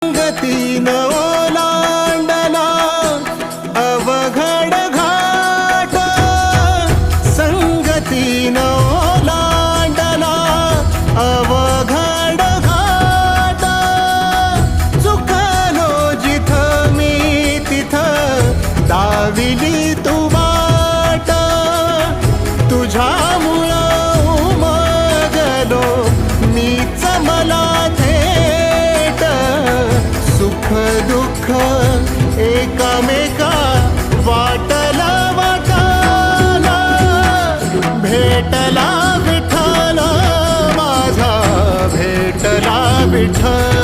गतीन ओलांडला अवघड घाट, संगतीन ओलांडला अवघड घाट. चुकलो जिथं मी तिथं दाविली तू वाट. तुझ्यामुळं उमगलो मीच मला थेट. सुख दुःख एकामेका वाटला वाटाला. भेटला विठ्ठल माझा, भेटला विठ्ठल.